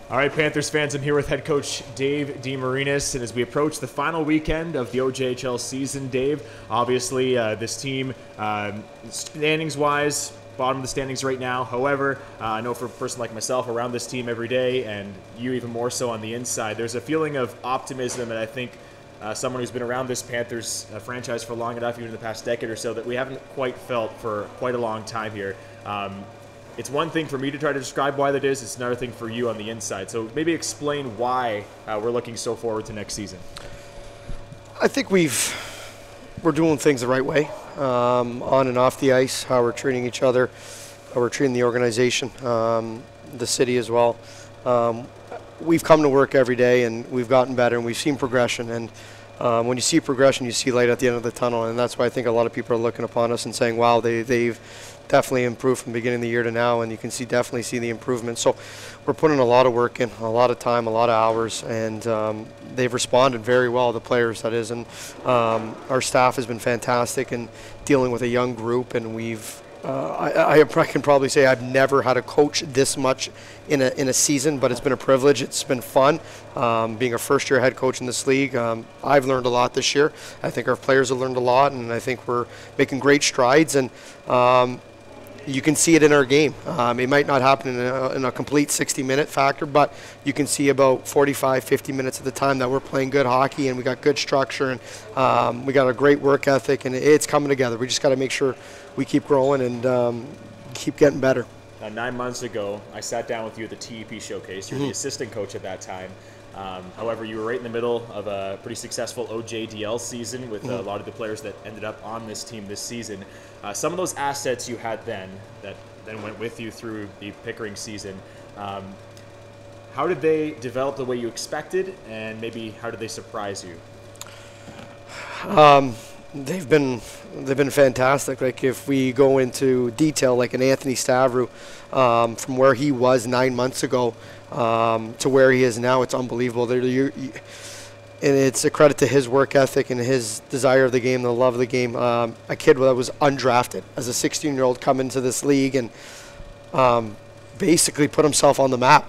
All right, Panthers fans, I'm here with head coach Dave Demarinis, and as we approach the final weekend of the OJHL season, Dave, obviously this team, standings-wise, bottom of the standings right now. However, I know for a person like myself around this team every day, and you even more so on the inside, there's a feeling of optimism that I think someone who's been around this Panthers franchise for long enough, even in the past decade or so, that we haven't quite felt for quite a long time here. It's one thing for me to try to describe why that is. It's another thing for you on the inside. So maybe explain why we're looking so forward to next season. I think we're doing things the right way, on and off the ice, how we're treating each other, how we're treating the organization, the city as well. We've come to work every day and we've gotten better and we've seen progression. And when you see progression, you see light at the end of the tunnel. And that's why I think a lot of people are looking upon us and saying, wow, they've definitely improved from the beginning of the year to now, and you can definitely see the improvement. So we're putting a lot of work in, a lot of time, a lot of hours, and they've responded very well, the players, that is. And our staff has been fantastic in dealing with a young group, and I can probably say I've never had a coach this much in a season, but it's been a privilege. It's been fun being a first-year head coach in this league. I've learned a lot this year. I think our players have learned a lot, and I think we're making great strides. And you can see it in our game. It might not happen in a complete 60-minute factor, but you can see about 45, 50 minutes of the time that we're playing good hockey and we got good structure and we got a great work ethic, and it's coming together. We just got to make sure we keep growing and keep getting better. Now, 9 months ago, I sat down with you at the TEP Showcase. You were the assistant coach at that time. However, you were right in the middle of a pretty successful OJDL season with a lot of the players that ended up on this team this season. Some of those assets you had then that then went with you through the Pickering season, how did they develop the way you expected, and maybe how did they surprise you? They've been fantastic. Like, if we go into detail, like an Anthony Stavru, from where he was 9 months ago to where he is now, it's unbelievable. And it's a credit to his work ethic and his desire of the game, the love of the game. A kid that was undrafted as a 16-year-old come into this league and basically put himself on the map.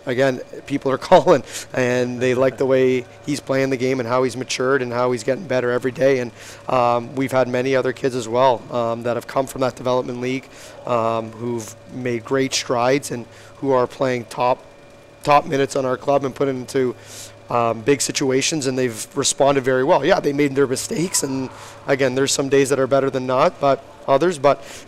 Again, people are calling, and they like the way he's playing the game and how he's matured and how he's getting better every day. And we've had many other kids as well that have come from that development league who've made great strides and who are playing top minutes on our club and put into big situations, and they've responded very well. Yeah, they made their mistakes, and again, there's some days that are better than not, but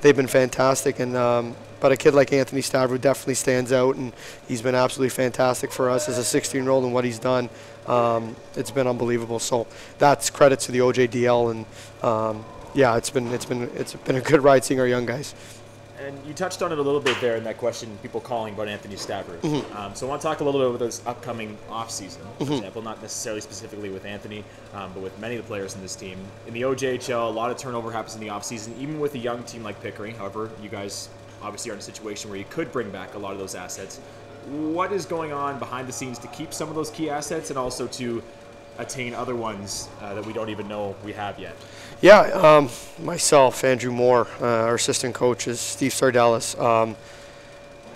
they've been fantastic. And but a kid like Anthony Stavru definitely stands out, and he's been absolutely fantastic for us as a 16-year-old, and what he's done, it's been unbelievable. So that's credit to the OJDL, and yeah, it's been a good ride seeing our young guys. And you touched on it a little bit there in that question, people calling about Anthony Stavru. So I want to talk a little bit about this upcoming offseason, for example, not necessarily specifically with Anthony, but with many of the players in this team. In the OJHL, a lot of turnover happens in the offseason, even with a young team like Pickering. However, you guys obviously are in a situation where you could bring back a lot of those assets. What is going on behind the scenes to keep some of those key assets and also to attain other ones that we don't even know we have yet? Yeah, myself, Andrew Moore, our assistant coaches, Steve Sardellis.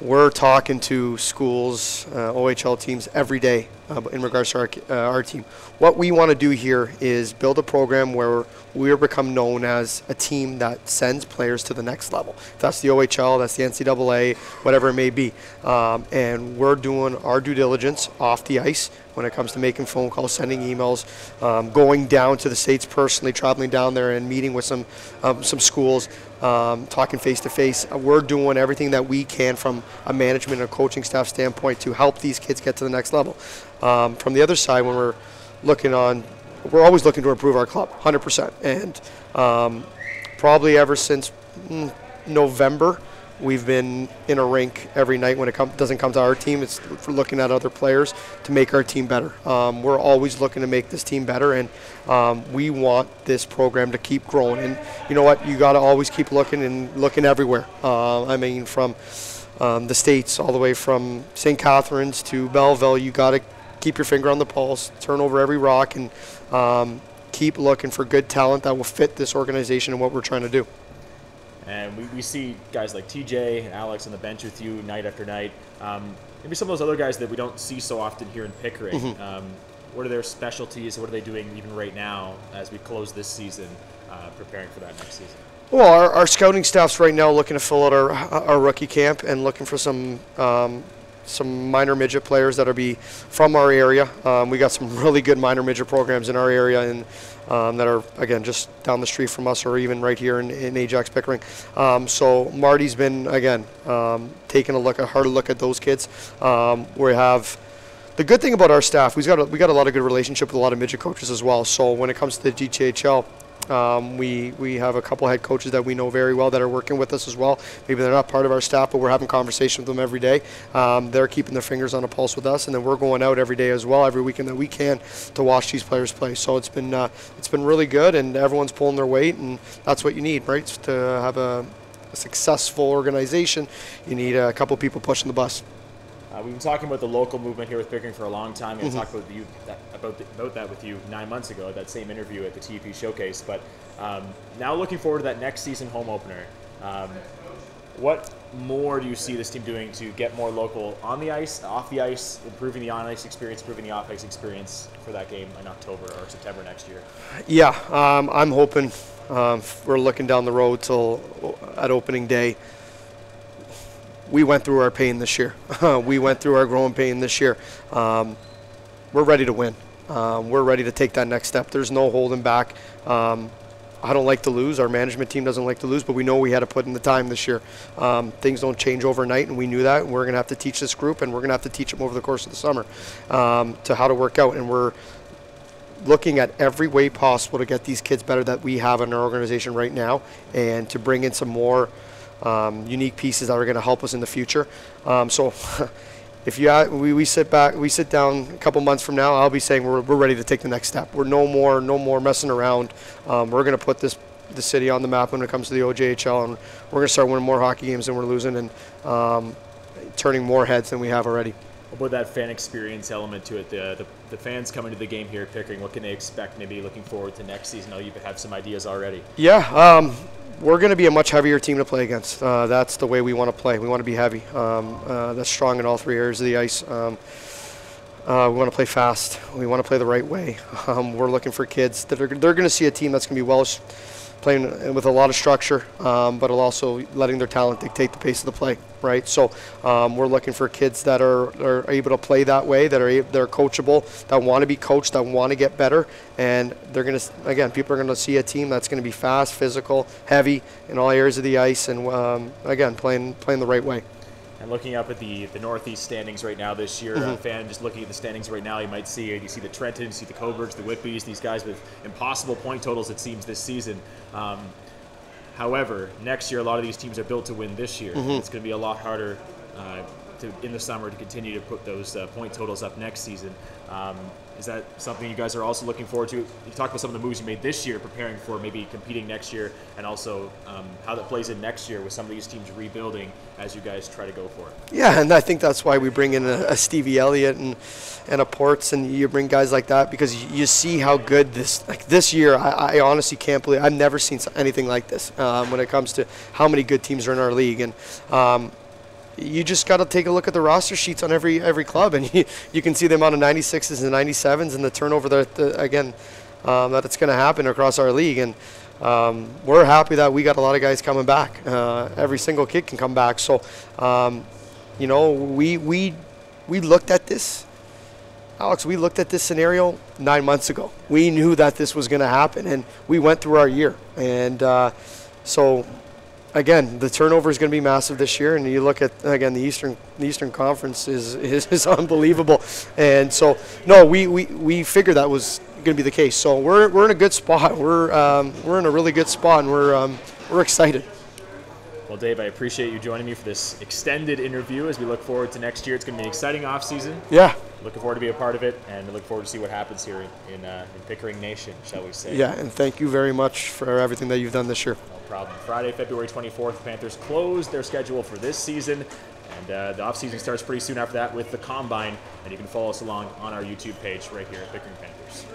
We're talking to schools, OHL teams every day in regards to our team. What we want to do here is build a program where we become known as a team that sends players to the next level. If that's the OHL, that's the NCAA, whatever it may be. And we're doing our due diligence off the ice when it comes to making phone calls, sending emails, going down to the States personally, traveling down there and meeting with some schools, talking face-to-face. We're doing everything that we can from a management and a coaching staff standpoint to help these kids get to the next level. From the other side, when we're always looking to improve our club, 100%. And probably ever since November, we've been in a rink every night when it doesn't come to our team. It's for looking at other players to make our team better. We're always looking to make this team better, and we want this program to keep growing. And you know what? You got to always keep looking and looking everywhere. I mean, from the States all the way from St. Catharines to Belleville, you got to keep your finger on the pulse, turn over every rock, and keep looking for good talent that will fit this organization and what we're trying to do. And we see guys like TJ and Alex on the bench with you night after night. maybe some of those other guys that we don't see so often here in Pickering. What are their specialties? What are they doing even right now as we close this season, preparing for that next season? Well, our scouting staff's right now looking to fill out our rookie camp and looking for some minor midget players that'll be from our area. We got some really good minor midget programs in our area and that are, again, just down the street from us or even right here in Ajax Pickering. So Marty's been, again, taking a harder look at those kids. We have the good thing about our staff, we got a lot of good relationship with a lot of midget coaches as well. So when it comes to the GTHL, we have a couple head coaches that we know very well that are working with us as well. Maybe they're not part of our staff, but we're having conversations with them every day. They're keeping their fingers on the pulse with us, and then we're going out every day as well, every weekend that we can, to watch these players play. So it's been really good, and everyone's pulling their weight, and that's what you need, right? To have a successful organization, you need a couple people pushing the bus. We've been talking about the local movement here with Pickering for a long time. We talked about that with you 9 months ago, that same interview at the TP Showcase. But now looking forward to that next season home opener, what more do you see this team doing to get more local on the ice, off the ice, improving the on-ice experience, improving the off-ice experience for that game in October or September next year? Yeah, I'm hoping we're looking down the road till at opening day. We went through our pain this year. We went through our growing pain this year. We're ready to win. We're ready to take that next step. There's no holding back. I don't like to lose. Our management team doesn't like to lose, but we know we had to put in the time this year. Things don't change overnight, and we knew that. And we're going to have to teach this group, and we're going to have to teach them over the course of the summer to how to work out. And we're looking at every way possible to get these kids better that we have in our organization right now, and to bring in some more unique pieces that are going to help us in the future. So if we sit down a couple months from now, I'll be saying we're ready to take the next step. We're no more messing around. We're going to put the city on the map when it comes to the OJHL, and we're going to start winning more hockey games than we're losing, and turning more heads than we have already. What about that fan experience element to it? The fans coming to the game here at Pickering, what can they expect maybe looking forward to next season? I know you have some ideas already. Yeah. We're going to be a much heavier team to play against. That's the way we want to play. We want to be heavy. That's strong in all three areas of the ice. We want to play fast. We want to play the right way. We're looking for kids that they're going to see a team that's going to be playing with a lot of structure, but also letting their talent dictate the pace of the play, right? So we're looking for kids that are able to play that way, they're coachable, that want to be coached, that want to get better, and they're going to, again, people are going to see a team that's going to be fast, physical, heavy in all areas of the ice, and again, playing the right way. And looking up at the Northeast standings right now this year, a fan just looking at the standings right now, you see the Trenton, you see the Coburgs, the Whitbys, these guys with impossible point totals, it seems, this season. However, next year, a lot of these teams are built to win this year. It's going to be a lot harder in the summer to continue to put those point totals up next season. Is that something you guys are also looking forward to? You talked about some of the moves you made this year, preparing for maybe competing next year, and also how that plays in next year with some of these teams rebuilding as you guys try to go for it. Yeah, and I think that's why we bring in a Stevie Elliott and a Ports, and you bring guys like that, because you see how good this year. I honestly can't believe I've never seen anything like this when it comes to how many good teams are in our league. And you just got to take a look at the roster sheets on every club, and you can see the amount of 96s and 97s and the turnover that it's going to happen across our league. And we're happy that we got a lot of guys coming back. Every single kid can come back. So, we looked at this, Alex. We looked at this scenario 9 months ago. We knew that this was going to happen, and we went through our year. And so. Again, the turnover is going to be massive this year, and you look at, again, the Eastern Conference is unbelievable, and so no, we figured that was going to be the case. So we're in a good spot. We're in a really good spot, and we're excited. Well, Dave, I appreciate you joining me for this extended interview as we look forward to next year. It's going to be an exciting off season. Yeah. Looking forward to be a part of it, and look forward to see what happens here in Pickering Nation, shall we say. Yeah, and thank you very much for everything that you've done this year. No problem. Friday, February 24th, the Panthers close their schedule for this season, and the off-season starts pretty soon after that with the Combine, and you can follow us along on our YouTube page right here at Pickering Panthers.